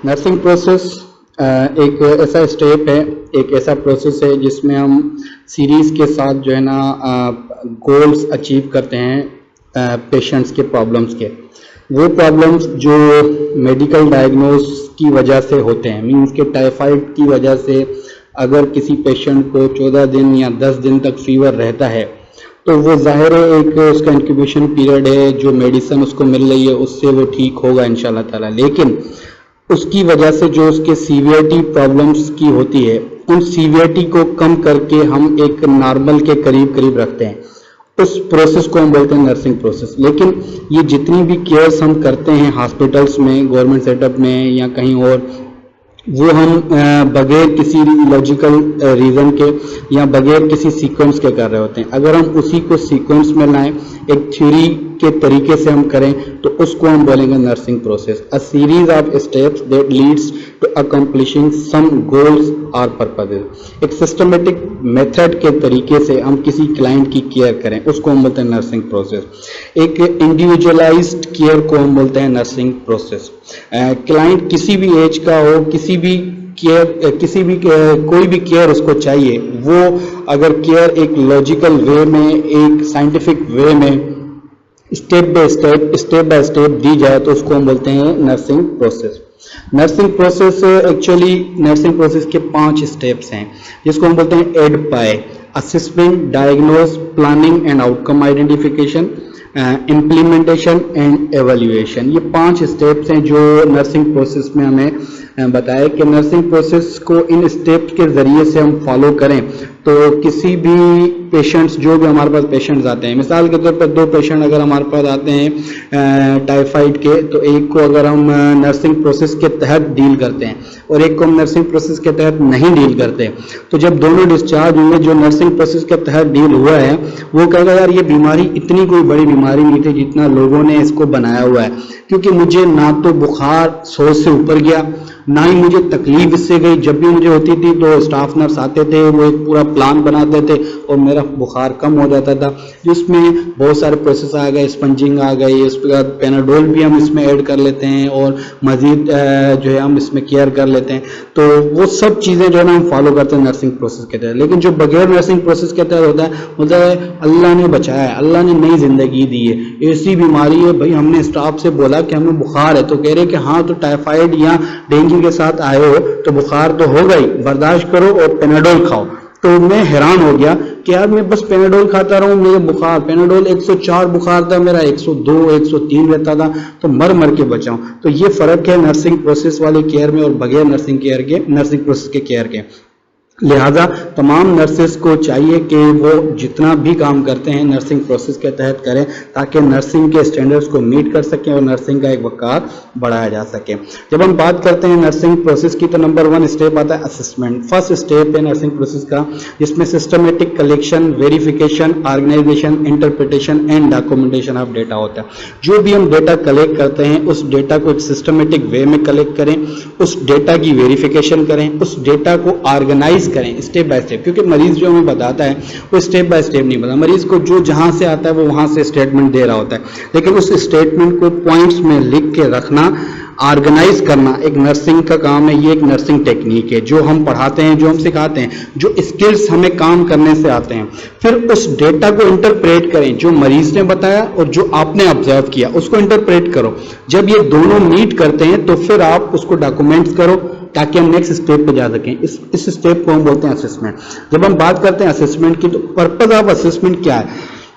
Nursing process एक ऐसा step है, एक ऐसा प्रोसेस है जिसमें हम सीरीज़ के साथ जो है ना गोल्स अचीव करते हैं पेशेंट्स के प्रॉब्लम्स के। वो प्रॉब्लम्स जो मेडिकल डायग्नोस की वजह से होते हैं, मीन्स के टाइफाइड की वजह से अगर किसी पेशेंट को 14 दिन या 10 दिन तक फीवर रहता है तो वो ज़ाहिर है एक उसका इंक्यूबेशन पीरियड है, जो मेडिसिन उसको मिल रही है उससे वो ठीक होगा इंशाल्लाह ताला। लेकिन उसकी वजह से जो उसके सीवियरिटी प्रॉब्लम्स की होती है, उन सीवियरिटी को कम करके हम एक नॉर्मल के करीब करीब रखते हैं। उस प्रोसेस को हम बोलते हैं नर्सिंग प्रोसेस। लेकिन ये जितनी भी केयर्स हम करते हैं हॉस्पिटल्स में, गवर्नमेंट सेटअप में या कहीं और, वो हम बगैर किसी लॉजिकल रीज़न के या बगैर किसी सीक्वेंस के कर रहे होते हैं। अगर हम उसी को सीक्वेंस में लाएं, एक थ्योरी के तरीके से हम करें, तो उसको हम बोलेंगे nursing process. A series of steps that leads to accomplishing some goals और पर्पसेस। एक सिस्टमेटिक मेथड के तरीके से हम किसी क्लाइंट की केयर करें, उसको हम बोलते हैं नर्सिंग प्रोसेस। एक इंडिविजुअलाइज्ड केयर को हम बोलते हैं नर्सिंग प्रोसेस। क्लाइंट किसी भी एज का हो, कोई भी केयर उसको चाहिए, वो अगर केयर एक लॉजिकल वे में, एक साइंटिफिक वे में स्टेप बाय स्टेप दी जाए तो उसको हम बोलते हैं nursing process. Nursing process actually nursing process के 5 स्टेप्स हैं, जिसको हम बोलते हैं ADPIE: assessment, diagnose, planning and outcome identification, implementation and evaluation. ये 5 स्टेप्स हैं जो नर्सिंग प्रोसेस में हमें बताया कि नर्सिंग प्रोसेस को इन स्टेप्स के ज़रिए से हम फॉलो करें तो किसी भी पेशेंट्स, जो भी हमारे पास पेशेंट्स आते हैं, मिसाल के तौर पर 2 पेशेंट अगर हमारे पास आते हैं टाइफाइड के, तो एक को अगर हम नर्सिंग प्रोसेस के तहत डील करते हैं और एक को हम नर्सिंग प्रोसेस के तहत नहीं डील करते, तो जब दोनों डिस्चार्ज हुए, जो नर्सिंग प्रोसेस के तहत डील हुआ है वो कहेगा यार ये बीमारी इतनी कोई बड़ी बीमारी नहीं थी जितना लोगों ने इसको बनाया हुआ है, क्योंकि मुझे ना तो बुखार 100 से ऊपर गया, ना ही मुझे तकलीफ इससे गई। जब भी मुझे होती थी तो स्टाफ नर्स आते थे, वो एक पूरा प्लान बनाते थे और मेरा बुखार कम हो जाता था, जिसमें बहुत सारे प्रोसेस आ गए, स्पंजिंग आ गई, इसके बाद पेनाडोल भी हम इसमें ऐड कर लेते हैं और मजीद जो है हम इसमें केयर कर लेते हैं। तो वो सब चीज़ें जो है ना हम फॉलो करते हैं नर्सिंग प्रोसेस के तहत। लेकिन जो बगैर नर्सिंग प्रोसेस के तहत होता है अल्लाह ने बचाया है, अल्लाह ने नई जिंदगी दी है, ऐसी बीमारी है भाई, हमने स्टाफ से बोला कि हमें बुखार है तो कह रहे कि हाँ तो टाइफाइड या डेंगू के साथ आए हो तो बुखार तो होगा ही, बर्दाश्त करो और पेनाडोल खाओ। तो मैं हैरान हो गया कि यार मैं बस पेनाडोल खाता रहूं, मेरे बुखार, पेनाडोल 104 बुखार था मेरा, 102 103 रहता था, तो मर मर के बचाऊं। तो ये फर्क है नर्सिंग प्रोसेस वाले केयर में और बगैर नर्सिंग प्रोसेस के केयर के। लिहाजा तमाम नर्सेस को चाहिए कि वो जितना भी काम करते हैं नर्सिंग प्रोसेस के तहत करें, ताकि नर्सिंग के स्टैंडर्ड्स को मीट कर सकें और नर्सिंग का एक वक़ार बढ़ाया जा सके। जब हम बात करते हैं नर्सिंग प्रोसेस की, तो नंबर 1 स्टेप आता है असेसमेंट। फर्स्ट स्टेप है नर्सिंग प्रोसेस का, जिसमें systematic collection, verification, organization, interpretation and documentation of data होता है। जो भी हम डेटा कलेक्ट करते हैं उस डेटा को एक सिस्टमेटिक वे में कलेक्ट करें, उस डेटा की वेरिफिकेशन करें, उस डेटा को ऑर्गेनाइज करें स्टेप बाय स्टेप, क्योंकि मरीज जो हमें बताता है वो स्टेप बाय स्टेप नहीं बताता। मरीज को जो जहां से आता है वो वहां से स्टेटमेंट दे रहा होता है, लेकिन उस स्टेटमेंट को पॉइंट्स में लिख के रखना, ऑर्गेनाइज करना एक नर्सिंग का काम है। ये एक नर्सिंग टेक्निक है जो हम पढ़ाते हैं, जो हम सिखाते हैं, जो स्किल्स हमें काम करने से आते हैं। फिर उस डेटा को इंटरप्रेट करें, जो मरीज ने बताया और जो आपने ऑब्जर्व किया उसको इंटरप्रेट करो। जब ये दोनों मीट करते हैं तो फिर आप उसको डॉक्यूमेंट्स करो ताकि हम नेक्स्ट स्टेप पे जा सकें। इस स्टेप को हम बोलते हैं असेसमेंट। जब हम बात करते हैं असेसमेंट की, तो पर्पज ऑफ असेसमेंट क्या है?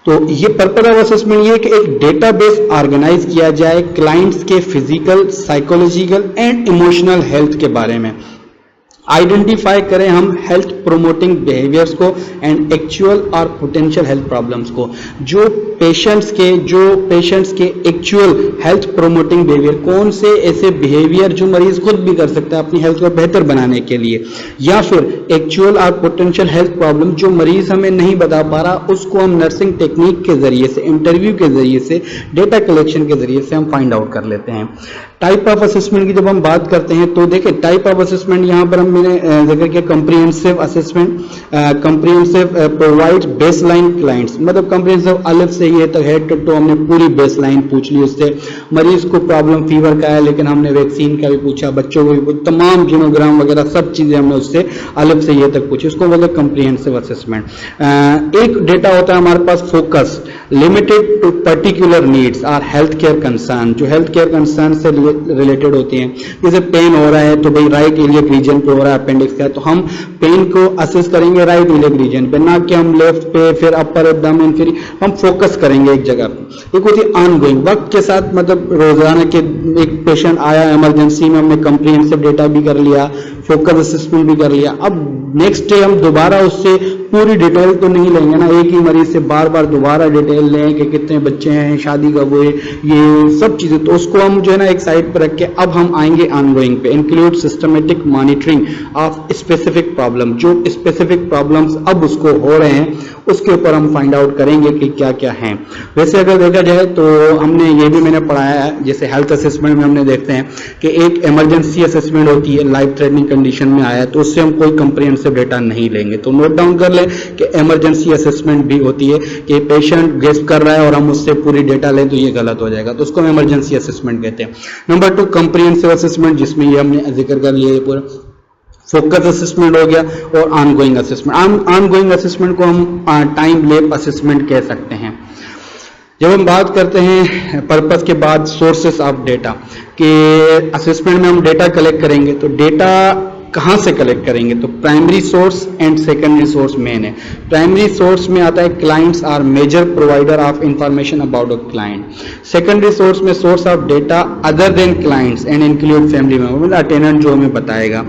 तो ये पर्पज ऑफ असेसमेंट ये है कि एक डेटाबेस ऑर्गेनाइज किया जाए क्लाइंट्स के physical, psychological and emotional health के बारे में। आइडेंटिफाई करें हम हेल्थ प्रोमोटिंग बिहेवियर्स को एंड एक्चुअल और पोटेंशियल हेल्थ प्रॉब्लम्स को। जो पेशेंट्स के एक्चुअल हेल्थ प्रोमोटिंग बिहेवियर, कौन से ऐसे बिहेवियर जो मरीज खुद भी कर सकता है अपनी हेल्थ को बेहतर बनाने के लिए, या फिर एक्चुअल और पोटेंशियल हेल्थ प्रॉब्लम जो मरीज हमें नहीं बता पा रहा, उसको हम नर्सिंग टेक्निक के जरिए से, इंटरव्यू के जरिए से, डेटा कलेक्शन के जरिए से हम फाइंड आउट कर लेते हैं। टाइप ऑफ असेसमेंट की जब हम बात करते हैं तो देखिए टाइप ऑफ असेसमेंट यहाँ पर मैंने जिक्र किया comprehensive assessment comprehensive provides baseline clients, मतलब कंप्रिहेंसिव अलग से ये तक हेड टू टो हमने पूरी बेसलाइन पूछ ली उससे, मरीज को प्रॉब्लम फीवर का है लेकिन हमने वैक्सीन का भी पूछा, बच्चों को भी, तमाम जीनोग्राम वगैरह सब चीजें हमने उससे अलग से ये तक पूछी, उसको बोलते हैं कंप्रिहेंसिव असेसमेंट। एक डेटा होता है हमारे पास focus, limited to particular needs are health care concern, जो हेल्थ केयर कंसर्न से रिलेटेड होती हैं, जैसे पेन हो रहा है तो भाई राइट इलियक रीजन पे हो रहा है, अपेंडिक्स का है, तो हम पेन को असेस करेंगे राइट इलियक रीजन पे, ना कि हम लेफ्ट पे, फिर अपर एब्डोमेन, फिर हम फोकस करेंगे एक जगह पे। एक होती है ऑनगोइंग, वक्त के साथ, मतलब रोजाना के एक पेशेंट आया इमरजेंसी में, हमने कंप्रिहेंसिव डेटा भी कर लिया, फोकस असेसमेंट भी कर लिया, अब नेक्स्ट डे हम दोबारा उससे पूरी डिटेल तो नहीं लेंगे ना, एक ही मरीज से बार बार दोबारा डिटेल लें कि कितने बच्चे हैं, शादी कब हुई, ये सब चीजें, तो उसको हम जो है ना एक साइड पर रख के अब हम आएंगे ऑनगोइंग पे। Include systematic monitoring of specific problem, जो स्पेसिफिक प्रॉब्लम्स अब उसको हो रहे हैं उसके ऊपर हम फाइंड आउट करेंगे कि क्या क्या हैं। वैसे अगर देखा जाए तो हमने ये भी मैंने पढ़ाया है, जैसे हेल्थ असेसमेंट में हमने देखते हैं कि एक इमरजेंसी असेसमेंट होती है, लाइफ थ्रेटनिंग कंडीशन में आया है तो उससे हम कोई कंप्रिहेंसिव डेटा नहीं लेंगे, तो नोट डाउन कर लें कि इमरजेंसी असेसमेंट भी होती है कि पेशेंट गेस कर रहा है और हम उससे पूरी डेटा लें तो ये गलत हो जाएगा, तो उसको हम इमरजेंसी असेसमेंट कहते हैं। नंबर 2 कंप्रिहेंसिव असेसमेंट, जिसमें ये हमने जिक्र कर लिया, ये पूरा फोकस असेसमेंट हो गया, और ऑनगोइंग असेसमेंट। ऑनगोइंग असेसमेंट को हम टाइम लैप असेसमेंट कह सकते हैं। जब हम बात करते हैं पर्पस के बाद सोर्सेस ऑफ डेटा, कि असेसमेंट में हम डेटा कलेक्ट करेंगे, तो डेटा कहां से कलेक्ट करेंगे, तो primary source and secondary source main है। प्राइमरी सोर्स में आता है clients are major provider of information about a client, secondary source में source of data other than clients and include family member, attendant जो हमें बताएगा।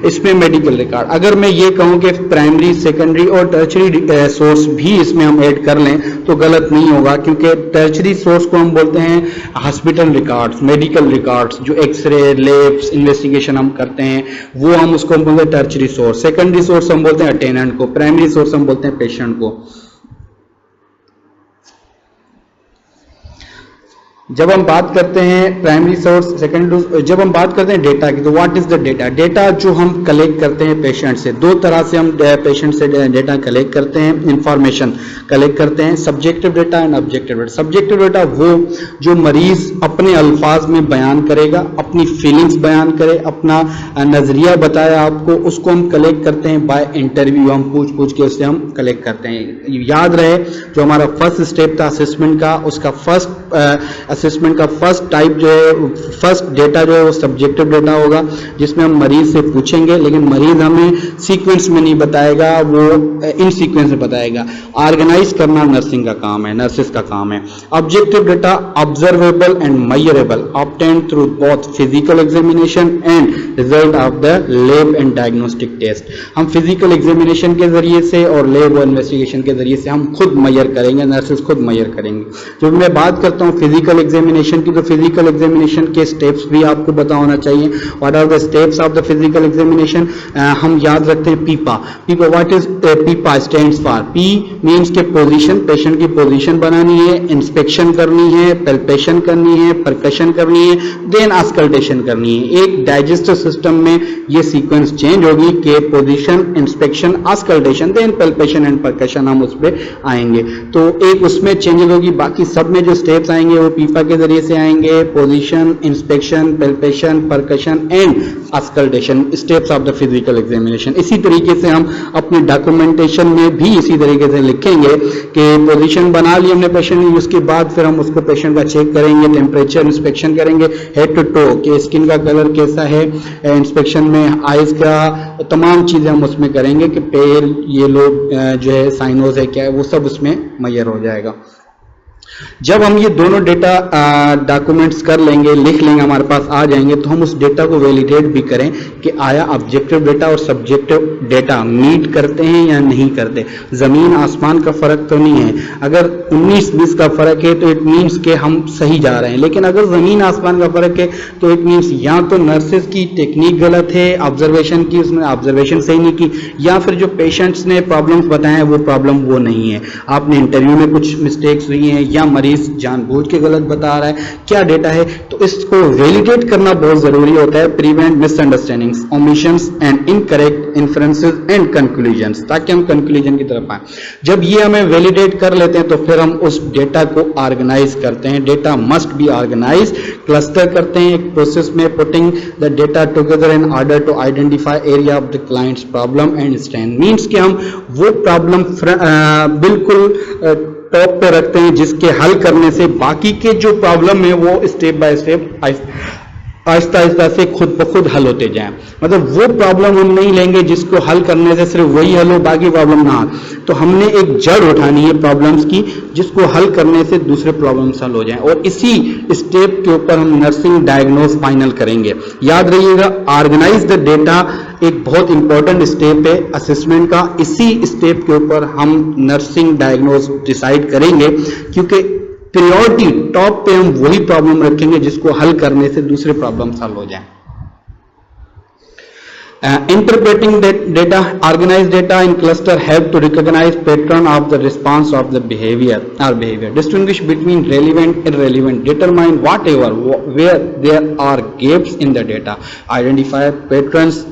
इसमें मेडिकल रिकॉर्ड, अगर मैं ये कहूं कि प्राइमरी, सेकेंडरी और टर्शरी सोर्स भी इसमें हम ऐड कर लें तो गलत नहीं होगा, क्योंकि टर्शरी सोर्स को हम बोलते हैं हॉस्पिटल रिकॉर्ड्स, मेडिकल रिकॉर्ड्स, जो एक्सरे, लैब्स, इन्वेस्टिगेशन हम करते हैं वो हम उसको हम बोलते हैं टर्शरी सोर्स। सेकेंडरी सोर्स हम बोलते हैं अटेंडेंट को, प्राइमरी सोर्स हम बोलते हैं पेशेंट को। जब हम बात करते हैं प्राइमरी सोर्स, सेकेंडरी, जब हम बात करते हैं डेटा की, तो what is the data? Data जो हम कलेक्ट करते हैं पेशेंट से, दो तरह से हम पेशेंट से डेटा कलेक्ट करते हैं, इंफॉर्मेशन कलेक्ट करते हैं, subjective data and objective data. Subjective data वो जो मरीज अपने अल्फाज में बयान करेगा, अपनी फीलिंग्स बयान करे, अपना नजरिया बताया आपको, उसको हम कलेक्ट करते हैं बाय इंटरव्यू, हम पूछ के उससे हम कलेक्ट करते हैं। याद रहे जो हमारा फर्स्ट स्टेप था असेसमेंट का, उसका असेसमेंट का फर्स्ट टाइप जो है, फर्स्ट डेटा जो है वो सब्जेक्टिव डेटा होगा, जिसमें हम मरीज से पूछेंगे, लेकिन मरीज हमें सीक्वेंस में नहीं बताएगा, वो इन सीक्वेंस में बताएगा। ऑर्गेनाइज करना नर्सिंग का काम है, नर्सिस का काम है। Objective data observable and measurable, obtained through both physical examination and result of the lab and diagnostic test. हम फिजिकल एग्जामिनेशन के जरिए से और लैब और इन्वेस्टिगेशन के जरिए से हम खुद मेजर करेंगे, नर्सिस खुद मेजर करेंगे। जब मैं बात करता हूँ फिजिकल एग्जामिनेशन की, तो फिजिकल एग्जामिनेशन के स्टेप्स भी आपको पता होना चाहिए। What are the steps of the physical examination? हम याद रखते हैं PIPA. PIPA, what is PIPA stands for? P means के पोजीशन, पेशेंट की पोजीशन बनानी है, इंस्पेक्शन करनी है, पैल्पेशन करनी है, परकशन करनी है, देन ऑस्कल्टेशन करनी है। एक डाइजेस्टिव सिस्टम में ये सीक्वेंस चेंज होगी कि position, inspection, auscultation, then palpation and percussion, हम उस पर आएंगे। तो एक उसमें चेंजेस होगी, बाकी सब में जो स्टेप्स आएंगे वो पीपा के जरिए से आएंगे। Position, inspection, palpation, percussion and auscultation, steps of the physical examination. इसी तरीके से हम अपने डॉक्यूमेंटेशन में भी इसी तरीके से लिखेंगे कि पोजीशन बना ली हमने पेशेंट की, उसके बाद फिर हम उसको पेशेंट का चेक करेंगे, टेम्परेचर इंस्पेक्शन करेंगे, हेड टू टो कि स्किन का कलर कैसा है, इंस्पेक्शन में आईज का, तमाम चीजें हम उसमें करेंगे कि पेल, येलो जो है साइनोज है क्या है, वो सब उसमें मेजर हो जाएगा। जब हम ये दोनों डेटा डॉक्यूमेंट्स कर लेंगे, लिख लेंगे, हमारे पास आ जाएंगे, तो हम उस डेटा को वैलिडेट भी करें कि आया ऑब्जेक्टिव डेटा और सब्जेक्टिव डेटा मीट करते हैं या नहीं करते। जमीन आसमान का फर्क तो नहीं है। अगर 19-20 का फर्क है तो इट मीन्स कि हम सही जा रहे हैं, लेकिन अगर जमीन आसमान का फर्क है तो इट मीन्स या तो नर्सेस की टेक्निक गलत है, ऑब्जर्वेशन की, उसने ऑब्जर्वेशन सही नहीं की, या फिर जो पेशेंट्स ने प्रॉब्लम्स बताए हैं वो प्रॉब्लम वो नहीं है, आपने इंटरव्यू में कुछ मिस्टेक्स हुई हैं, या मरीज जानबूझ के गलत बता रहा है, क्या डेटा है, तो इसको वैलिडेट करना बहुत जरूरी होता है, prevent misunderstandings, omissions and incorrect inferences and conclusions, ताकि हम कंक्लूजन की तरफ आए। जब ये हमें वैलिडेट कर लेते हैं तो फिर हम उस डेटा को ऑर्गेनाइज करते हैं, data must be organise, cluster करते हैं एक प्रोसेस में, putting the data together in order to identify area of the clients problem and strength, means कि हम वो प्रॉब्लम बिल्कुल टॉप पे रखते हैं जिसके हल करने से बाकी के जो प्रॉब्लम है वो step by step Aahista Aahista से खुद ब खुद हल होते जाएं। मतलब वो प्रॉब्लम हम नहीं लेंगे जिसको हल करने से सिर्फ वही हल हो, बाकी प्रॉब्लम ना हो, तो हमने एक जड़ उठानी है प्रॉब्लम्स की, जिसको हल करने से दूसरे प्रॉब्लम्स हल हो जाएं, और इसी स्टेप के ऊपर हम नर्सिंग डायग्नोज फाइनल करेंगे। याद रखिएगा, ऑर्गेनाइज द डेटा एक बहुत इंपॉर्टेंट स्टेप है असेसमेंट का, इसी स्टेप के ऊपर हम नर्सिंग डायग्नोज डिसाइड करेंगे, क्योंकि प्रायोरिटी टॉप पे हम वही प्रॉब्लम रखेंगे जिसको हल करने से दूसरे प्रॉब्लम हल हो जाएं। Interpreting data, organized data in cluster help to recognize pattern of the response of the behavior, distinguish between relevant, irrelevant, determine whatever where there are gaps in the data, identify patterns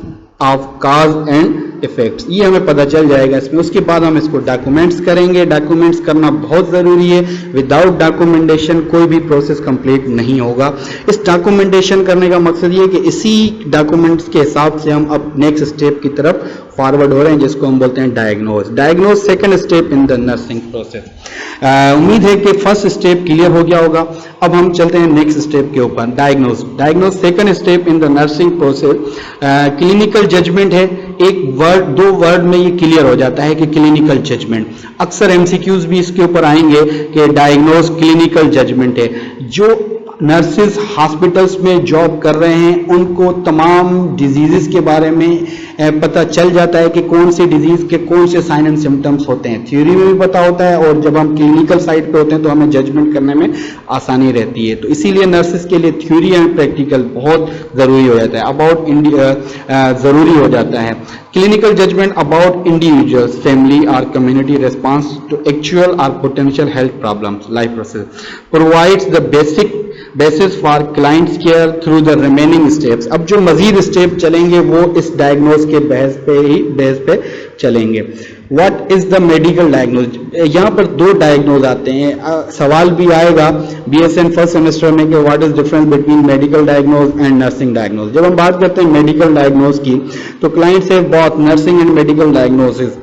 of cause and effects, ये हमें पता चल जाएगा इसमें। उसके बाद हम इसको डॉक्यूमेंट्स करेंगे, डॉक्यूमेंट्स करना बहुत जरूरी है, विदाउट डॉक्यूमेंटेशन कोई भी प्रोसेस कंप्लीट नहीं होगा। इस डॉक्यूमेंटेशन करने का मकसद ये है कि इसी डॉक्यूमेंट्स के हिसाब से हम अब नेक्स्ट स्टेप की तरफ फॉरवर्ड हो रहे हैं, जिसको हम बोलते हैं diagnose second step in the nursing process. उम्मीद है कि फर्स्ट स्टेप क्लियर हो गया होगा। अब हम चलते हैं नेक्स्ट स्टेप के ऊपर, diagnose second step in the nursing process. Clinical judgement है, एक वर्ड दो वर्ड में ये क्लियर हो जाता है कि क्लिनिकल जजमेंट। अक्सर एमसीक्यूज भी इसके ऊपर आएंगे कि डायग्नोज क्लिनिकल जजमेंट है। जो नर्सेज हॉस्पिटल्स में जॉब कर रहे हैं उनको तमाम डिजीजेस के बारे में पता चल जाता है कि कौन सी डिजीज के कौन से साइन एंड सिम्टम्स होते हैं, थ्योरी में भी पता होता है, और जब हम क्लिनिकल साइड पे होते हैं तो हमें जजमेंट करने में आसानी रहती है। तो इसीलिए नर्सेज के लिए थ्योरी एंड प्रैक्टिकल बहुत जरूरी हो जाता है, जरूरी हो जाता है। Clinical judgement about individuals, family और कम्युनिटी रिस्पॉन्स टू एक्चुअल और potential health problems, life process, provides the basis for clients care through the remaining steps. अब जो मजीद स्टेप चलेंगे वो इस डायग्नोज के बेस पे चलेंगे। What is the medical diagnose? यहाँ पर दो डायग्नोज आते हैं, सवाल भी आएगा बीएसएन फर्स्ट सेमेस्टर में कि what is difference between medical diagnose and nursing diagnose. जब हम बात करते हैं मेडिकल डायग्नोज की तो clients have both nursing and medical diagnosis.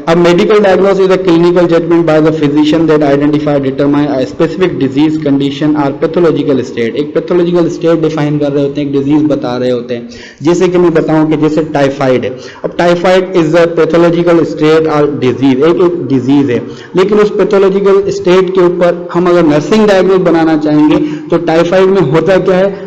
A medical diagnosis is a clinical judgment by the physician that identify, determine a specific disease condition or pathological state। एक pathological state define कर रहे होते हैं, एक disease बता रहे होते हैं। जैसे कि मैं बताऊं कि जैसे टाइफाइड है, अब typhoid is a pathological state और डिजीज, एक डिजीज है, लेकिन उस पैथोलॉजिकल स्टेट के ऊपर हम अगर नर्सिंग डायग्नोज बनाना चाहेंगे तो टाइफाइड में होता क्या है,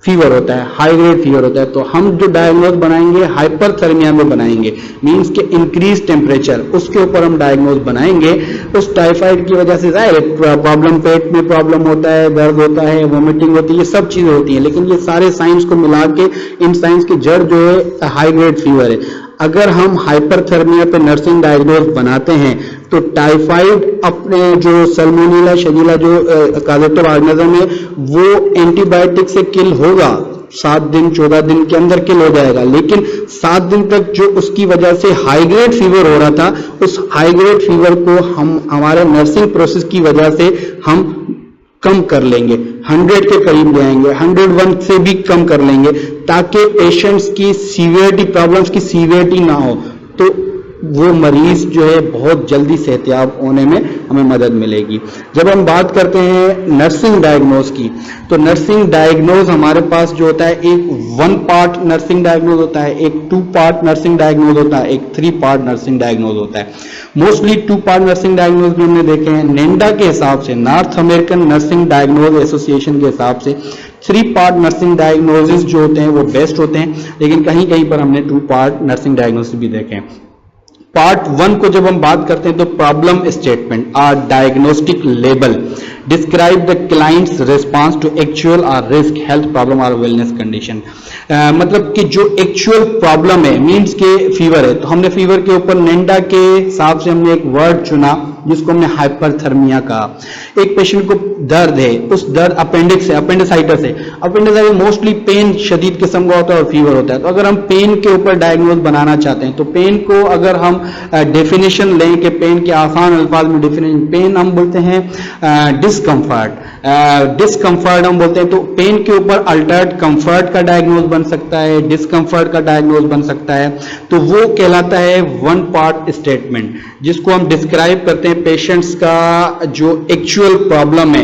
फीवर होता है, हाई ग्रेड फीवर होता है, तो हम जो डायग्नोज बनाएंगे हाइपरथर्मिया में बनाएंगे, मींस के इंक्रीज टेम्परेचर, उसके ऊपर हम डायग्नोज बनाएंगे। उस टाइफाइड की वजह से जाहिर प्रॉब्लम, पेट में प्रॉब्लम होता है, दर्द होता है, वोमिटिंग होती है, ये सब चीजें होती हैं, लेकिन ये सारे साइंस को मिला के इन साइंस की जड़ जो है हाई ग्रेड फीवर है। अगर हम हाइपरथर्मिया पे नर्सिंग डायग्नोज बनाते हैं तो टाइफाइड अपने जो सल्मोनेला शजीला जो कॉजेटिव ऑर्गेनिज्म है वो एंटीबायोटिक से किल होगा, 7 दिन 14 दिन के अंदर किल हो जाएगा, लेकिन 7 दिन तक जो उसकी वजह से हाई ग्रेड फीवर हो रहा था, उस हाई ग्रेड फीवर को हम हमारे नर्सिंग प्रोसेस की वजह से हम कम कर लेंगे, 100 के करीब ले आएंगे, 101 से भी कम कर लेंगे, ताकि पेशेंट्स की सीवियरिटी, प्रॉब्लम्स की सीवियरिटी ना हो, तो वो मरीज जो है बहुत जल्दी सेहतयाब होने में हमें मदद मिलेगी। जब हम बात करते हैं नर्सिंग डायग्नोज की, तो नर्सिंग डायग्नोज हमारे पास जो होता है, एक 1 पार्ट नर्सिंग डायग्नोज होता है, एक 2 पार्ट नर्सिंग डायग्नोज होता है, एक 3 पार्ट नर्सिंग डायग्नोज होता है। मोस्टली 2 पार्ट नर्सिंग डायग्नोज भी हमने देखे हैं। नेंडा के हिसाब से, north American nursing diagnose association के हिसाब से 3 पार्ट नर्सिंग डायग्नोसिस जो होते हैं वो बेस्ट होते हैं, लेकिन कहीं कहीं पर हमने 2 पार्ट नर्सिंग डायग्नोसिस भी देखे हैं। पार्ट 1 को जब हम बात करते हैं तो प्रॉब्लम स्टेटमेंट और diagnostic label. Describe the clients response to actual और रिस्क हेल्थ प्रॉब्लम और वेलनेस कंडीशन। मतलब कि जो एक्चुअल प्रॉब्लम है, मींस के फीवर है, तो हमने फीवर के ऊपर नेंडा के हिसाब से हमने एक वर्ड चुना जिसको हमने हाइपरथर्मिया कहा। एक पेशेंट को दर्द है, उस दर्द अपेंडिक्स है, अपेंडिसाइटिस है, अपेंडिसाइटिस मोस्टली पेन शदीद किस्म का होता है और फीवर होता है। तो अगर हम पेन के ऊपर डायग्नोज बनाना चाहते हैं तो पेन को अगर हम डेफिनेशन लें कि पेन के आसान अल्फाज में डेफिनेशन, पेन हम बोलते हैं डिस्कम्फर्ट, डिस्कम्फर्ट हम बोलते हैं। तो पेन के ऊपर अल्टर्ड कंफर्ट का डायग्नोज बन सकता है, डिस्कम्फर्ट का डायग्नोज बन सकता है। तो वो कहलाता है वन पार्ट स्टेटमेंट, जिसको हम डिस्क्राइब करते हैं पेशेंट्स का जो एक्चुअल प्रॉब्लम है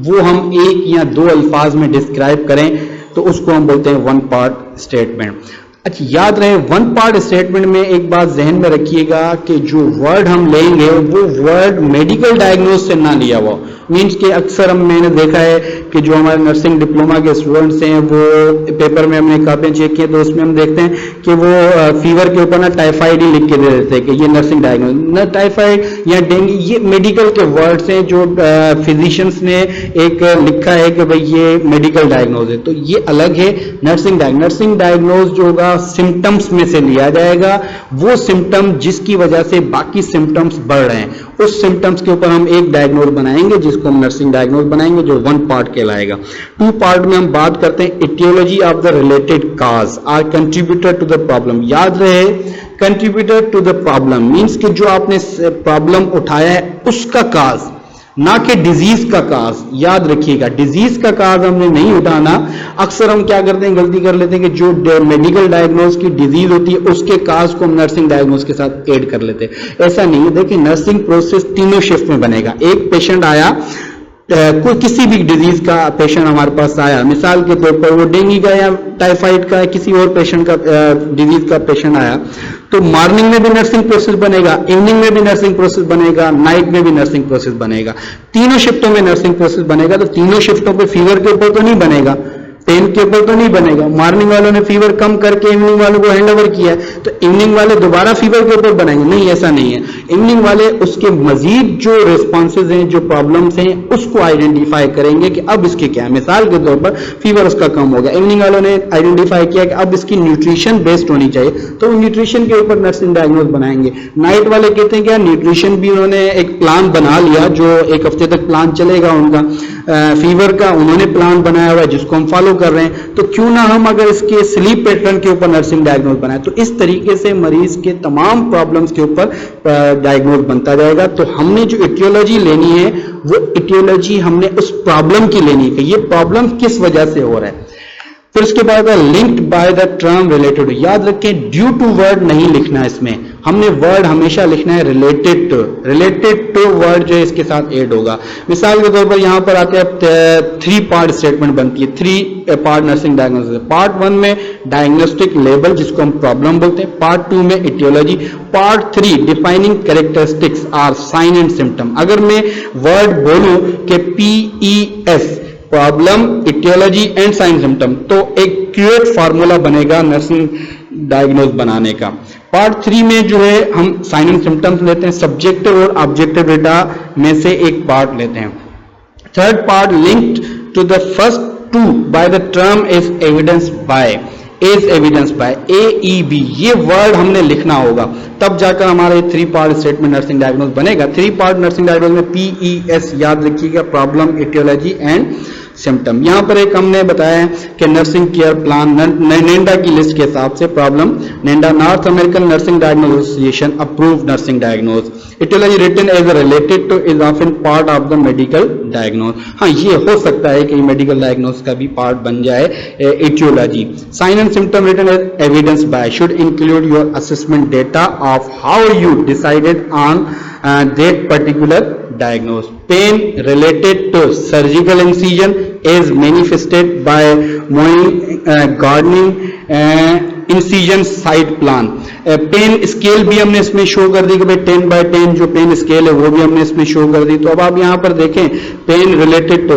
वो हम एक या दो अल्फाज में डिस्क्राइब करें तो उसको हम बोलते हैं वन पार्ट स्टेटमेंट। अच्छा, याद रहे वन पार्ट स्टेटमेंट में एक बात जहन में रखिएगा कि जो वर्ड हम लेंगे वो वर्ड मेडिकल डायग्नोज से ना लिया हुआ। मीन्स के अक्सर मैंने देखा है कि जो हमारे नर्सिंग डिप्लोमा के स्टूडेंट्स हैं वो पेपर में हमने कापियां चेक की तो उसमें हम देखते हैं कि वो फीवर के ऊपर ना टाइफाइड ही लिख के दे देते हैं कि ये नर्सिंग डायग्नोज, ना टाइफाइड या डेंगू, ये मेडिकल के वर्ड्स हैं जो फिजिशियंस ने एक लिखा है कि भाई ये मेडिकल डायग्नोज है। तो ये अलग है नर्सिंग डायग्नोज। नर्सिंग डायग्नोज जो होगा सिम्टम्स में से लिया जाएगा, वो सिम्टम जिसकी वजह से बाकी सिम्टम्स बढ़ रहे हैं, उस सिम्टम्स के ऊपर हम एक डायग्नोज बनाएंगे जिसको हम नर्सिंग डायग्नोज बनाएंगे, जो वन पार्ट कहलाएगा। टू पार्ट में हम बात करते हैं aetiology of the related cause or contributor to the problem. याद रहे contributor to the problem means कि जो आपने प्रॉब्लम उठाया है उसका काज, ना कि डिजीज का काज। याद रखिएगा डिजीज का काज हमने नहीं उठाना। अक्सर हम क्या करते हैं, गलती कर लेते हैं कि जो मेडिकल डायग्नोज की डिजीज होती है उसके काज को हम नर्सिंग डायग्नोज के साथ ऐड कर लेते हैं। ऐसा नहीं है। देखिए नर्सिंग प्रोसेस तीनों शिफ्ट में बनेगा। एक पेशेंट आया, कोई किसी भी डिजीज का पेशेंट हमारे पास आया, मिसाल के तौर पर वो डेंगू का या टाइफाइड का किसी और पेशेंट का डिजीज का पेशेंट आया, तो मॉर्निंग में भी नर्सिंग प्रोसेस बनेगा, इवनिंग में भी नर्सिंग प्रोसेस बनेगा, नाइट में भी नर्सिंग प्रोसेस बनेगा। तीनों शिफ्टों में नर्सिंग प्रोसेस बनेगा। तो तीनों शिफ्टों पे फीवर के ऊपर तो नहीं बनेगा, पेन के ऊपर तो नहीं बनेगा। मॉर्निंग वालों ने फीवर कम करके इवनिंग वालों को हैंड ओवर किया है तो इवनिंग वाले दोबारा फीवर के ऊपर बनाएंगे? नहीं, ऐसा नहीं है। इवनिंग वाले उसके मजीद जो रिस्पॉन्सेज हैं, जो प्रॉब्लम्स हैं, उसको आइडेंटिफाई करेंगे कि अब इसके क्या है। मिसाल के तौर पर फीवर उसका कम हो गया, इवनिंग वालों ने आइडेंटिफाई किया कि अब इसकी न्यूट्रिशन बेस्ड होनी चाहिए, तो न्यूट्रिशन के ऊपर नर्सिंग डायग्नोज बनाएंगे। नाइट वाले कहते हैं क्या न्यूट्रिशन भी उन्होंने एक प्लान बना लिया, जो एक हफ्ते तक प्लान चलेगा उनका फीवर का, उन्होंने प्लान बनाया हुआ है जिसको हम फॉलो कर रहे हैं। तो क्यों ना हम अगर इसके स्लीप पैटर्न के ऊपर नर्सिंग डायग्नोज बनाए। तो इस तरीके से मरीज के तमाम प्रॉब्लम्स के ऊपर डायग्नोज बनता जाएगा। तो हमने जो इटियोलॉजी लेनी है वो इटियोलॉजी हमने उस प्रॉब्लम की लेनी है कि ये प्रॉब्लम किस वजह से हो रहा है। फिर उसके बाद linked by the term related. याद रखें ड्यू टू वर्ड नहीं लिखना है इसमें, हमने वर्ड हमेशा लिखना है related to. Related to word जो है इसके साथ ऐड होगा। मिसाल के तौर पर यहां पर आते हैं 3 पार्ट स्टेटमेंट बनती है, 3 पार्ट नर्सिंग डायग्नोसिस। पार्ट 1 में डायग्नोस्टिक लेबल जिसको हम प्रॉब्लम बोलते हैं, पार्ट 2 में aetiology, part 3 defining characteristics or sign and symptom. अगर मैं वर्ड बोलूं कि PES problem, aetiology and sign symptom, तो एक क्यूएट फार्मूला बनेगा नर्सिंग डायग्नोज बनाने का। पार्ट 3 में जो है हम साइन एंड सिम्टम्स लेते हैं, सब्जेक्टिव और ऑब्जेक्टिव डेटा में से एक पार्ट लेते हैं। Third part linked to the first 2 by the term is evidence by, as evidence by, AEB। ये वर्ड हमने लिखना होगा, तब जाकर हमारा 3 पार्ट स्टेटमेंट नर्सिंग डायग्नोज बनेगा। 3 पार्ट नर्सिंग डायग्नोज में PES याद रखिएगा, प्रॉब्लम, इटियोलॉजी एंड सिम्टम। यहां पर एक हमने बताया कि नर्सिंग केयर प्लान नेंडा की लिस्ट के हिसाब से problem, NANDA North American nursing diagnose association approved nursing diagnose. Etiology written as related to is often part of the medical diagnose. हाँ, ये हो सकता है कि मेडिकल डायग्नोज का भी पार्ट बन जाए aetiology. Sign and symptom written as evidence by should include your assessment data of how you decided on that particular diagnosis. Pain related to surgical incision is manifested by mowing, gardening, incision site plan. Pain scale भी हमने इसमें show कर दी कि भाई 10/10 जो pen scale है वो भी हमने इसमें शो कर दी। तो अब आप यहाँ पर देखें pain related to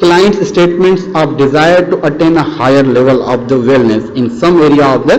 client's statements of desire to attain a higher level of the wellness in some area of the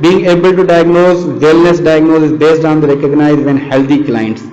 being able to diagnose wellness diagnosis is based on the recognized when healthy clients.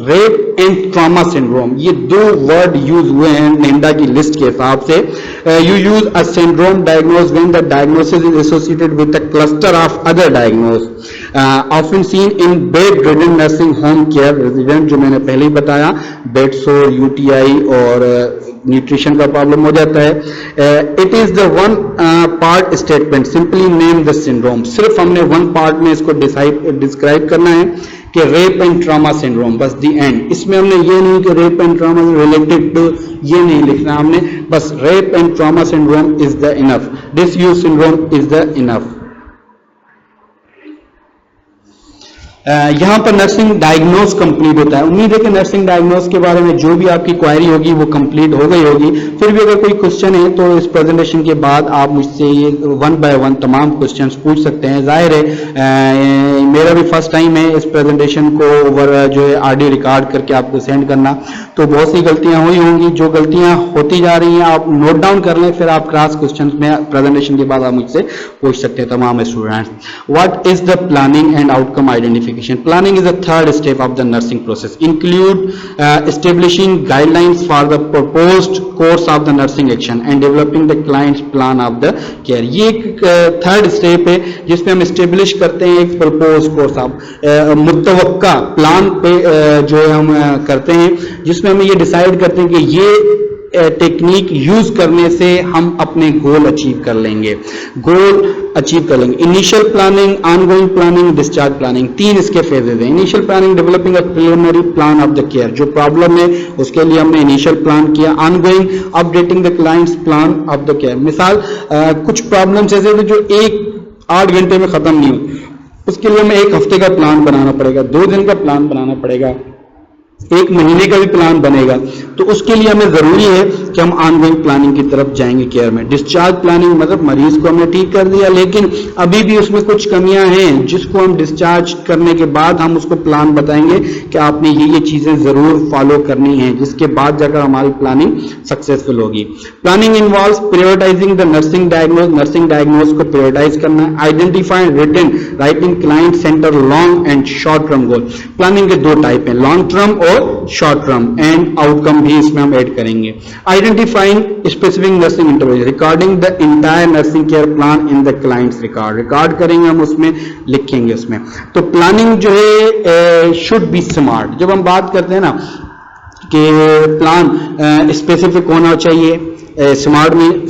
Rape and trauma syndrome, ये दो word use हुए हैं नेंडा की list के हिसाब से. You use a syndrome diagnose when the diagnosis is associated with a cluster of other diagnose often seen in bed ridden nursing home care resident, जो मैंने पहले ही बताया, बेड सोर, यूटीआई और न्यूट्रिशन का प्रॉब्लम हो जाता है. It is the one part statement, simply name the syndrome. सिर्फ हमने वन पार्ट में इसको डिस्क्राइब करना है कि रेप एंड ट्रॉमा सिंड्रोम, बस दी एंड. इसमें हमने ये नहीं कि rape and trauma related to, ये नहीं लिखना हमने, बस rape and trauma syndrome is the enough, disuse syndrome is the enough. यहां पर नर्सिंग डायग्नोज कंप्लीट होता है. उम्मीद है कि नर्सिंग डायग्नोज के बारे में जो भी आपकी क्वेरी होगी वो कंप्लीट हो गई होगी. फिर भी अगर कोई क्वेश्चन है तो इस प्रेजेंटेशन के बाद आप मुझसे ये वन बाय वन तमाम क्वेश्चंस पूछ सकते हैं. जाहिर है मेरा भी फर्स्ट टाइम है इस प्रेजेंटेशन को ओवर जो है ऑडियो रिकॉर्ड करके आपको सेंड करना, तो बहुत सी गलतियां हुई होंगी. जो गलतियां होती जा रही हैं आप नोट डाउन कर लें, फिर आप क्रॉस क्वेश्चन में प्रेजेंटेशन के बाद आप मुझसे पूछ सकते हैं तमाम students. What is the planning and outcome identification? Planning is the third step of the nursing process. Include establishing guidelines for the proposed course of the nursing action and developing the client's plan of the care. ये एक third step है जिसमें हम establish करते हैं एक propose course of मुतवक्का plan पे जो है हम करते हैं, जिसमें हम ये डिसाइड करते हैं कि ये टेक्निक यूज करने से हम अपने गोल अचीव कर लेंगे. Initial planning, ongoing planning, discharge planning, तीन इसके फेजेज हैं. Initial planning, developing a preliminary plan of the care, जो प्रॉब्लम है उसके लिए हमने इनिशियल प्लान किया. Ongoing, updating the clients plan of the care. मिसाल कुछ प्रॉब्लम्स ऐसे थे जो 8 घंटे में खत्म नहीं हुई, उसके लिए हमें 1 हफ्ते का प्लान बनाना पड़ेगा, 2 दिन का प्लान बनाना पड़ेगा, 1 महीने का भी प्लान बनेगा. तो उसके लिए हमें जरूरी है कि हम ऑनगोइंग प्लानिंग की तरफ जाएंगे केयर में. डिस्चार्ज प्लानिंग मतलब मरीज को हमने ठीक कर दिया लेकिन अभी भी उसमें कुछ कमियां हैं जिसको हम डिस्चार्ज करने के बाद हम उसको प्लान बताएंगे कि आपने ये चीजें जरूर फॉलो करनी है, जिसके बाद जाकर हमारी प्लानिंग सक्सेसफुल होगी. Planning involves prioritising the nursing diagnose को प्रायोरिटाइज करना है. Identifying writing client centre long and short term goal. Planning के 2 टाइप हैं, लॉन्ग टर्म और शॉर्ट टर्म, एंड आउटकम भी इसमें हम ऐड करेंगे. Identifying specific nursing intervention, recording the entire nursing care plan in the clients record करेंगे हम, उसमें लिखेंगे उसमें. तो प्लानिंग जो है शुड बी स्मार्ट. जब हम बात करते हैं ना कि प्लान स्पेसिफिक होना चाहिए, स्मार्ट में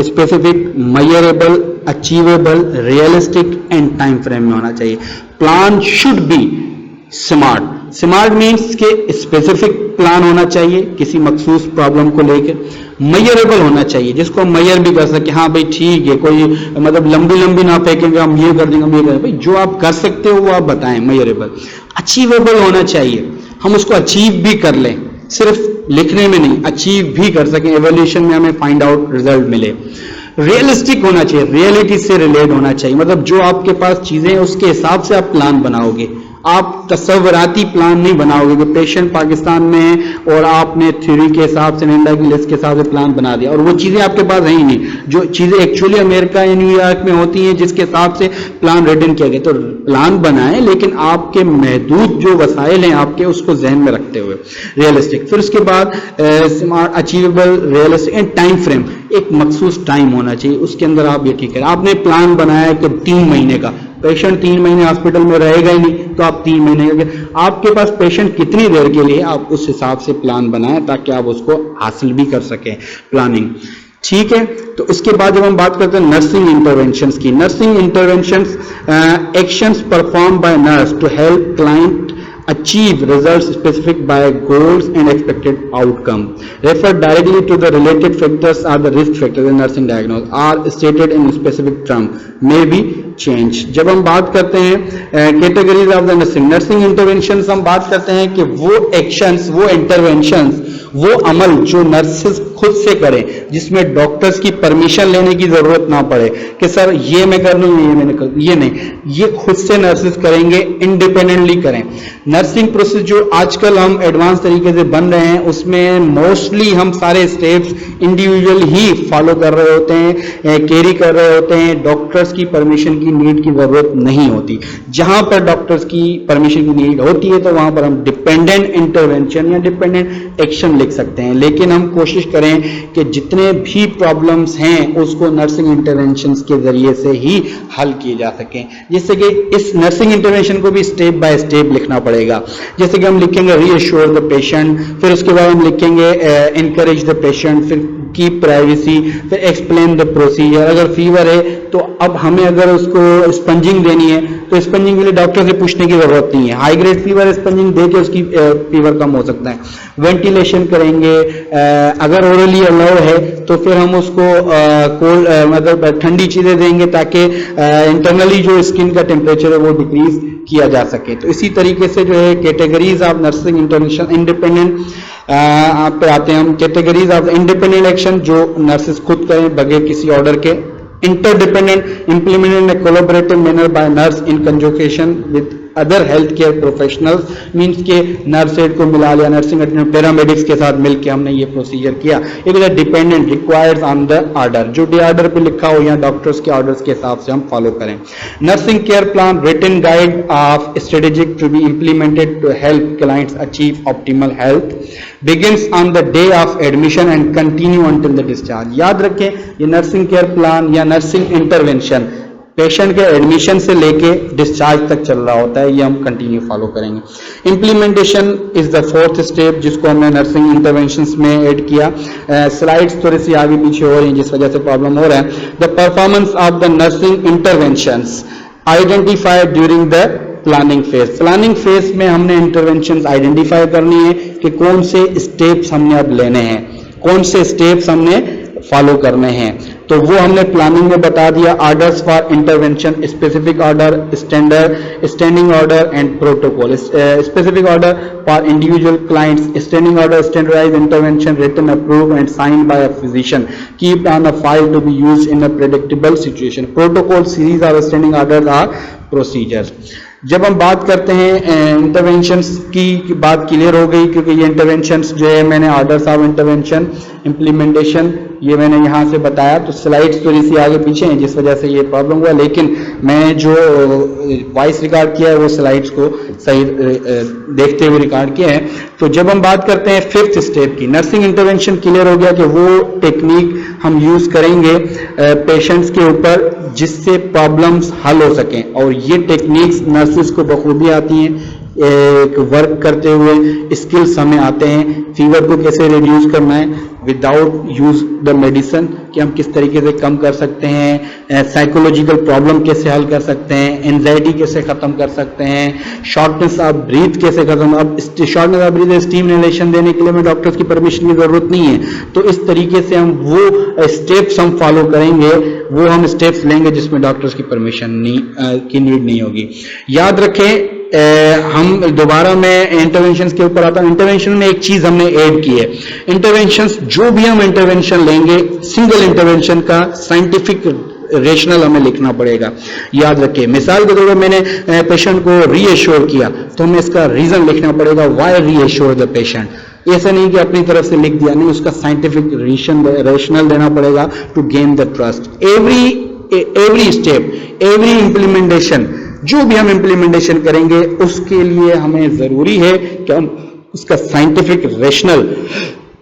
specific, measurable, achievable, realistic and time frame में होना चाहिए. Plan should be smart. Smart means के स्पेसिफिक प्लान होना चाहिए किसी मखसूस प्रॉब्लम को लेकर. मेजरेबल होना चाहिए जिसको हम मेजर भी कर सके, हाँ भाई ठीक है, कोई मतलब लंबी ना फेंकेंगे हम ये कर देंगे हम ये करेंगे, भाई जो आप कर सकते हो वो आप बताएं, मेजरेबल. अचीवेबल होना चाहिए, हम उसको अचीव भी कर लें, सिर्फ लिखने में नहीं, अचीव भी कर सकें, एवोल्यूशन में हमें फाइंड आउट रिजल्ट मिले. रियलिस्टिक होना चाहिए, रियलिटी से रिलेट होना चाहिए, मतलब जो आपके पास चीजें हैं उसके हिसाब से आप प्लान बनाओगे. आप तस्वराती प्लान नहीं बनाओगे कि पेशेंट पाकिस्तान में है और आपने थ्योरी के हिसाब से नेंडा की लिस्ट के हिसाब से प्लान बना दिया और वो चीजें आपके पास है ही नहीं, जो चीजें एक्चुअली अमेरिका या न्यूयॉर्क में होती हैं जिसके हिसाब से प्लान रिटन किया गया. तो प्लान बनाएं लेकिन आपके महदूद जो वसाइल हैं आपके उसको जहन में रखते हुए. रियलिस्टिक, फिर उसके बाद smart, achievable, realistic and time frame. एक मखसूस टाइम होना चाहिए, उसके अंदर आप ये ठीक है. आपने प्लान बनाया कि 3 महीने का, पेशेंट 3 महीने हॉस्पिटल में रहेगा ही नहीं तो आप 3 महीने का, आपके पास पेशेंट कितनी देर के लिए, आप उस हिसाब से प्लान बनाएं ताकि आप उसको हासिल भी कर सकें प्लानिंग. ठीक है. तो इसके बाद जब हम बात करते हैं नर्सिंग इंटरवेंशंस की, nursing interventions actions perform by nurse to help client achieve results specific by goals and expected outcome. Refer directly to the related factors or the risk factors in nursing diagnosis are stated in specific term may be changed. जब हम बात करते हैं categories of the nursing interventions, हम बात करते हैं कि वो एक्शंस, वो इंटरवेंशंस, वो अमल जो नर्सेस खुद से करें जिसमें डॉक्टर्स की परमिशन लेने की जरूरत ना पड़े कि सर ये मैं कर लूँ, ये मैंने कर, ये नहीं, ये खुद से नर्सेस करेंगे, इंडिपेंडेंटली करें. नर्सिंग प्रोसेस जो आजकल हम एडवांस तरीके से बन रहे हैं उसमें मोस्टली हम सारे स्टेप्स इंडिविजुअल ही फॉलो कर रहे होते हैं, कैरी कर रहे होते हैं, डॉक्टर्स की परमिशन की की नीड की जरूरत नहीं होती। जहां पर डॉक्टर्स की परमिशन की नीड होती है तो वहां पर हम डिपेंडेंट इंटरवेंशन या डिपेंडेंट एक्शन लिख सकते हैं, लेकिन हम कोशिश करें कि जितने भी प्रॉब्लम्स हैं उसको नर्सिंग इंटरवेंशन के जरिए से ही हल किए जा सकें। जिससे कि इस नर्सिंग इंटरवेंशन को भी स्टेप बाय स्टेप लिखना पड़ेगा। जैसे कि हम लिखेंगे रीअश्योर द पेशेंट, फिर उसके बाद हम लिखेंगे एनकरेज द पेशेंट, फिर कीप प्राइवेसी, फिर एक्सप्लेन द प्रोसीजर। अगर फीवर है तो अब हमें अगर उसको स्पंजिंग देनी है तो स्पंजिंग के लिए डॉक्टर से पूछने की जरूरत नहीं है, हाई ग्रेड फीवर स्पंजिंग दे के उसकी फीवर कम हो सकता है। वेंटिलेशन करेंगे, अगर ओरली अलाउ है तो फिर हम उसको कोल्ड मतलब ठंडी चीजें देंगे ताकि इंटरनली जो स्किन का टेम्परेचर है वो डिक्रीज किया जा सके। तो इसी तरीके से जो है categories of nursing intervention independent आप पे आते हैं हम। कैटेगरीज ऑफ इंडिपेंडेंट एक्शन जो नर्सेस खुद करें बगैर किसी ऑर्डर के, interdependent implemented in a collaborative manner by nurse in conjunction with other healthcare professionals, means के नर्स एड को मिला लिया, नर्सिंग पैरामेडिक्स के साथ मिलकर हमने ये प्रोसीजर किया। एक dependent requires on the order, जो डे ऑर्डर पे लिखा हो या डॉक्टर्स के ऑर्डर्स के हिसाब से हम फॉलो करें। Nursing care plan written guide of strategic to be implemented to help clients achieve optimal health, begins on the day of admission and continue until the discharge. याद रखें ये नर्सिंग केयर प्लान या nursing intervention patient के admission से लेके discharge तक चल रहा होता है, ये हम कंटिन्यू फॉलो करेंगे। Implementation is the fourth step जिसको हमने नर्सिंग इंटरवेंशंस में ऐड किया। स्लाइड्स थोड़ी सी आगे पीछे हो रही हैं जिस वजह से प्रॉब्लम हो रहा है। The performance of the nursing interventions identified during the planning phase. Planning phase में हमने इंटरवेंशंस आइडेंटिफाई करनी है कि कौन से स्टेप्स हमने अब लेने हैं, कौन से स्टेप्स हमने फॉलो करने हैं, तो वो हमने प्लानिंग में बता दिया। Orders for intervention, specific order, standing order and protocol. Specific order for individual clients, standing order standardised intervention written approve and signed by a physician, keeped on a file to be used in a predictable situation. Protocol series of standing order or procedures. जब हम बात करते हैं interventions की बात clear हो गई, क्योंकि ये इंटरवेंशंस जो है मैंने ऑर्डर्स ऑफ इंटरवेंशन, इम्प्लीमेंटेशन ये मैंने यहाँ से बताया। तो स्लाइड्स थोड़ी सी आगे पीछे हैं जिस वजह से ये प्रॉब्लम हुआ, लेकिन मैंने जो वॉइस रिकॉर्ड किया है वो स्लाइड्स को सही देखते हुए रिकॉर्ड किया है। तो जब हम बात करते हैं फिफ्थ स्टेप की, नर्सिंग इंटरवेंशन क्लियर हो गया कि वो टेक्निक हम यूज करेंगे पेशेंट्स के ऊपर जिससे प्रॉब्लम्स हल हो सकें, और ये टेक्निक्स नर्सिस को बखूबी आती हैं। एक वर्क करते हुए स्किल्स हमें आते हैं, फीवर को कैसे रिड्यूस करना है विदाउट यूज द मेडिसिन, कि हम किस तरीके से कम कर सकते हैं, साइकोलॉजिकल प्रॉब्लम कैसे हल कर सकते हैं, एंजाइटी कैसे खत्म कर सकते हैं, शॉर्टनेस ऑफ ब्रीथ कैसे खत्म। अब shortness of breath steam inhalation देने के लिए हमें डॉक्टर्स की परमिशन की जरूरत नहीं है, तो इस तरीके से हम वो स्टेप्स हम फॉलो करेंगे, वो हम स्टेप्स लेंगे जिसमें डॉक्टर्स की परमिशन की नीड नहीं होगी। याद रखें हम दोबारा मैं इंटरवेंशन के ऊपर आता हूं। इंटरवेंशन में एक चीज हमने ऐड की है, इंटरवेंशन जो भी हम इंटरवेंशन लेंगे सिंगल इंटरवेंशन का साइंटिफिक रेशनल हमें लिखना पड़ेगा। याद रखिए, मिसाल के तौर पर मैंने पेशेंट को रीएश्योर किया तो हमें इसका रीजन लिखना पड़ेगा, व्हाई रीएश्योर द पेशेंट। ऐसा नहीं कि अपनी तरफ से लिख दिया, नहीं, उसका साइंटिफिक रेशनल देना पड़ेगा to gain the trust. Every step, every implementation, जो भी हम इंप्लीमेंटेशन करेंगे उसके लिए हमें जरूरी है कि हम उसका साइंटिफिक रेशनल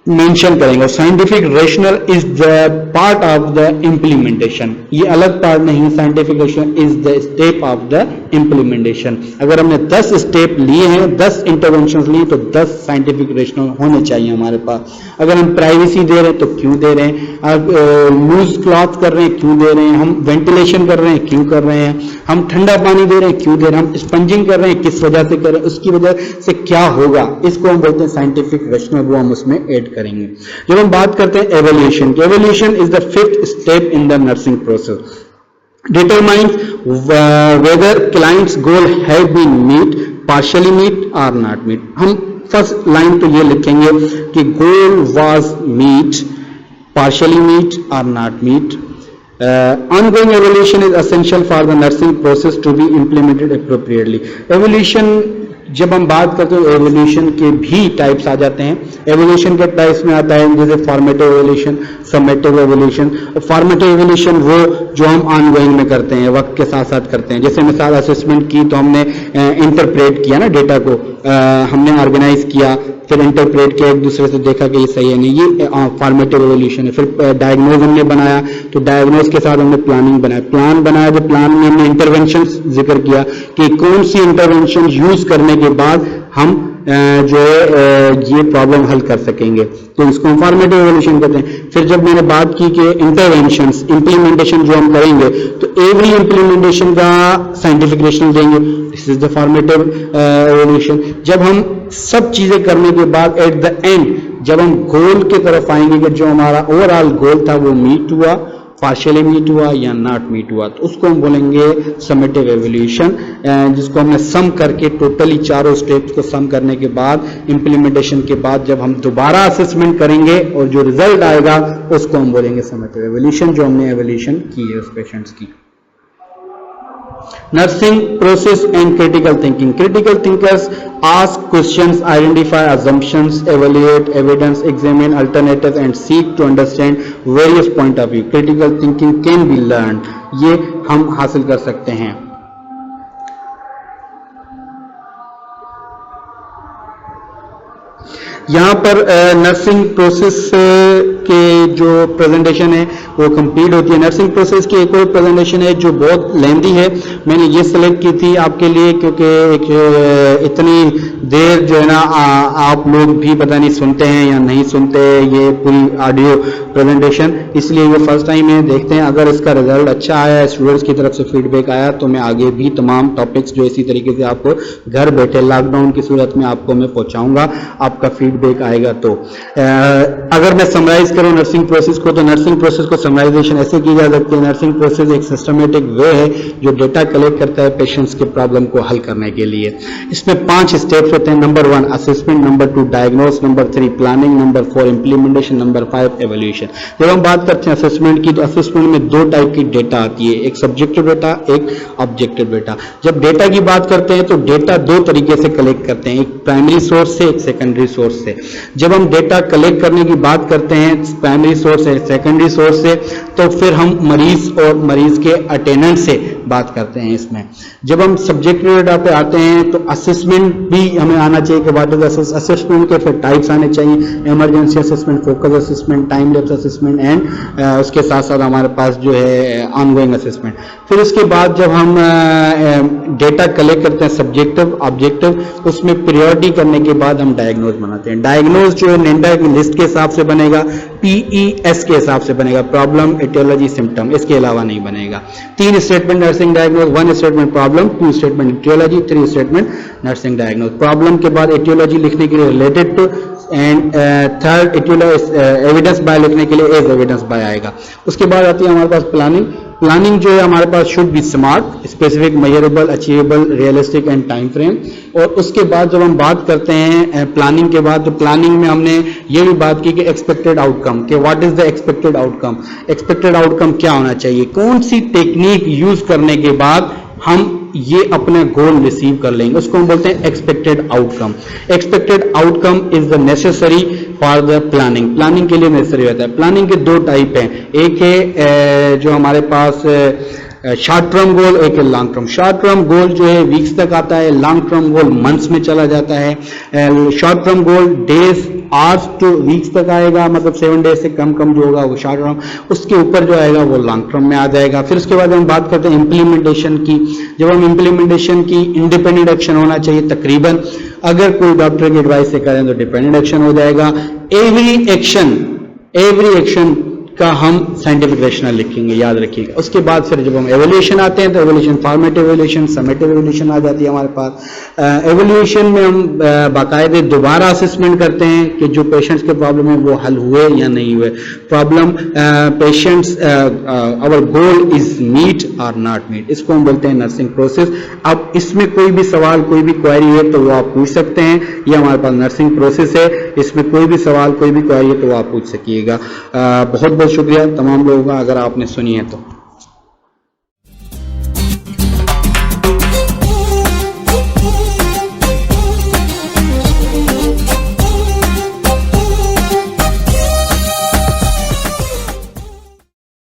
मेंशन करेंगे। Scientific rational is the part of the implementation, ये अलग पार्ट नहीं, scientific rational is the step of the implementation. अगर हमने 10 स्टेप लिए हैं, 10 इंटरवेंशन लिए, तो 10 साइंटिफिक रेशनल होने चाहिए हमारे पास। अगर हम प्राइवेसी दे रहे हैं तो क्यों दे रहे हैं, आप लूज क्लॉथ कर रहे हैं क्यों दे रहे हैं, हम वेंटिलेशन कर रहे हैं क्यों कर रहे हैं, हम ठंडा पानी दे रहे हैं क्यों दे रहे हैं, हम स्पंजिंग कर रहे हैं किस वजह से कर रहे हैं, उसकी वजह से क्या होगा, इसको हम बोलते हैं साइंटिफिक रेशनल, वो हम उसमें ऐड करेंगे। जब हम बात करते हैं evolution, evolution is the 5th step in the nursing process, determines whether client's goal have been meet, partially meet or not meet। हम फर्स्ट लाइन तो ये लिखेंगे कि goal was meet, partially meet or not meet। Ongoing evaluation is essential for the nursing process to be implemented appropriately। Evaluation जब हम बात करते हैं एवोल्यूशन के भी टाइप्स आ जाते हैं। एवोल्यूशन के टाइप्स में आता है जैसे formative evaluation, summative evolution. Formative evolution वो जो हम ऑनगोइंग में करते हैं, वक्त के साथ साथ करते हैं। जैसे मिसाल असेसमेंट की तो हमने इंटरप्रेट किया ना डेटा को, हमने ऑर्गेनाइज किया, फिर इंटरप्रेट किया, एक दूसरे से देखा कि ये सही है नहीं, ये फॉर्मेटिव एवोल्यूशन है। फिर डायग्नोज हमने बनाया तो डायग्नोज के साथ हमने प्लानिंग बनाया, प्लान बनाया तो प्लान में हमने इंटरवेंशन जिक्र किया कि कौन सी इंटरवेंशन यूज करने के बाद हम जो है ये प्रॉब्लम हल कर सकेंगे, तो इसको हम फॉर्मेटिव एवोल्यूशन कहते हैं। फिर जब मैंने बात की कि इंटरवेंशंस, इंप्लीमेंटेशन जो हम करेंगे तो एवरी इंप्लीमेंटेशन का साइंटिफिक रेशनल देंगे, this is the formative evolution. जब हम सब चीजें करने के बाद एट द एंड जब हम गोल की तरफ आएंगे कि जो हमारा ओवरऑल गोल था वो मीट हुआ, पार्शियली मीट हुआ या नॉट मीट हुआ, तो उसको हम बोलेंगे समेटिव एवोल्यूशन, जिसको हमने सम करके टोटली चारों स्टेप्स को सम करने के बाद इंप्लीमेंटेशन के बाद जब हम दोबारा असेसमेंट करेंगे और जो रिजल्ट आएगा उसको हम बोलेंगे समेटिव एवोल्यूशन, जो हमने एवोल्यूशन की है उस पेशेंट्स की। Nursing process and critical thinking. Critical thinkers ask questions, identify assumptions, evaluate evidence, examine alternatives and seek to understand various point of view. Critical thinking can be learned. ये हम हासिल कर सकते हैं। यहाँ पर नर्सिंग प्रोसेस के जो प्रेजेंटेशन है वो कंप्लीट होती है। नर्सिंग प्रोसेस की एक और प्रेजेंटेशन है जो बहुत लेंदी है, मैंने ये सेलेक्ट की थी आपके लिए क्योंकि इतनी देर जो है ना आप लोग भी पता नहीं सुनते हैं या नहीं सुनते ये पूरी ऑडियो प्रेजेंटेशन, इसलिए ये फर्स्ट टाइम है। देखते हैं अगर इसका रिजल्ट अच्छा आया, स्टूडेंट्स की तरफ से फीडबैक आया तो मैं आगे भी तमाम टॉपिक्स जो इसी तरीके से आपको घर बैठे लॉकडाउन की सूरत में आपको मैं पहुंचाऊंगा, आपका फीडबैक आएगा। तो अगर मैं समराइज करूं नर्सिंग प्रोसेस को, तो नर्सिंग प्रोसेस को समराइजेशन ऐसे की जा सकती है। नर्सिंग प्रोसेस एक सिस्टमेटिक वे है जो डेटा कलेक्ट करता है पेशेंट्स के प्रॉब्लम को हल करने के लिए। इसमें 5 स्टेप्स होते हैं। Number 1 assessment, number 2 diagnose, number 3 planning, number 4 implementation, number 5 evolution. जब हम बात करते हैं असेसमेंट की तो असेसमेंट में 2 टाइप की डेटा आती है, एक सब्जेक्टिव डेटा, एक ऑब्जेक्टिव डेटा। जब डेटा की बात करते हैं तो डेटा 2 तरीके से कलेक्ट करते हैं, एक प्राइमरी सोर्स से, एक सेकेंडरी सोर्स से। जब हम डेटा कलेक्ट करने की बात करते हैं प्राइमरी सोर्स से, सेकेंडरी सोर्स से, तो फिर हम मरीज और मरीज के अटेंडेंट से बात करते हैं इसमें। जब हम सब्जेक्टिव डेटा पे आते हैं तो असेसमेंट भी हमें आना चाहिए कि व्हाट इज असेसमेंट के फिर टाइप्स आने चाहिए, emergency assessment, focus assessment, time lapse assessment and उसके साथ साथ हमारे पास जो है ऑनगोइंग असेसमेंट। फिर उसके बाद जब हम डेटा कलेक्ट करते हैं सब्जेक्टिव ऑब्जेक्टिव, उसमें प्रायोरिटी करने के बाद हम डायग्नोज बनाते हैं। डायग्नोज जो है नेंडा की लिस्ट के हिसाब से बनेगा, PES के हिसाब से बनेगा, प्रॉब्लम, एटियोलॉजी, सिम्टम, इसके अलावा नहीं बनेगा। 3 statement nursing diagnose, 1 statement problem, 2 statement aetiology, 3 statement nursing diagnose. Problem के बाद एटियोलॉजी लिखने के लिए related to and third evidence by लिखने के लिए एज एविडेंस बाय आएगा। उसके बाद आती है हमारे पास प्लानिंग। प्लानिंग जो है हमारे पास should be SMART, specific, measurable, achievable, realistic and time frame. और उसके बाद जब हम बात करते हैं प्लानिंग के बाद, तो प्लानिंग में हमने ये भी बात की कि एक्सपेक्टेड आउटकम, कि what is the expected outcome, expected outcome क्या होना चाहिए, कौन सी टेक्निक यूज करने के बाद हम ये अपने गोल रिसीव कर लेंगे, उसको हम बोलते हैं expected outcome. Expected outcome is the necessary for the planning, planning के लिए नेसेसरी होता है। प्लानिंग के 2 टाइप हैं, एक है जो हमारे पास शॉर्ट टर्म गोल, एक है long term. Short term goal जो है वीक्स तक आता है, लॉन्ग टर्म गोल मंथ्स में चला जाता है। Short term goal days, hours two weeks तक आएगा, मतलब 7 डेज से कम जो होगा वो शॉर्ट टर्म, उसके ऊपर जो आएगा वो लॉन्ग टर्म में आ जाएगा। फिर उसके बाद हम बात करते हैं इंप्लीमेंटेशन की। जब हम इंप्लीमेंटेशन की, इंडिपेंडेंट एक्शन होना चाहिए तकरीबन, अगर कोई डॉक्टर की एडवाइस से करें तो डिपेंडेंट एक्शन हो जाएगा। एवरी एक्शन का हम साइंटिफिक रैशनल लिखेंगे, याद रखिएगा। उसके बाद फिर जब हम एवोल्यूशन आते हैं तो evaluation, formative evaluation, summative evaluation आ जाती है हमारे पास। एवोल्यूशन में हम बाकायदे दोबारा असेसमेंट करते हैं कि जो पेशेंट्स के प्रॉब्लम है वो हल हुए या नहीं हुए। Problem patients, our goal is meet और नॉट मीट, इसको हम बोलते हैं नर्सिंग प्रोसेस। अब इसमें कोई भी सवाल, कोई भी क्वेरी है तो वो आप पूछ सकते हैं, ये हमारे पास नर्सिंग प्रोसेस है, इसमें कोई भी सवाल, कोई भी क्वेरी है तो वो आप पूछ सकिएगा। बहुत बहुत शुक्रिया तमाम लोगों का अगर आपने सुनी है तो।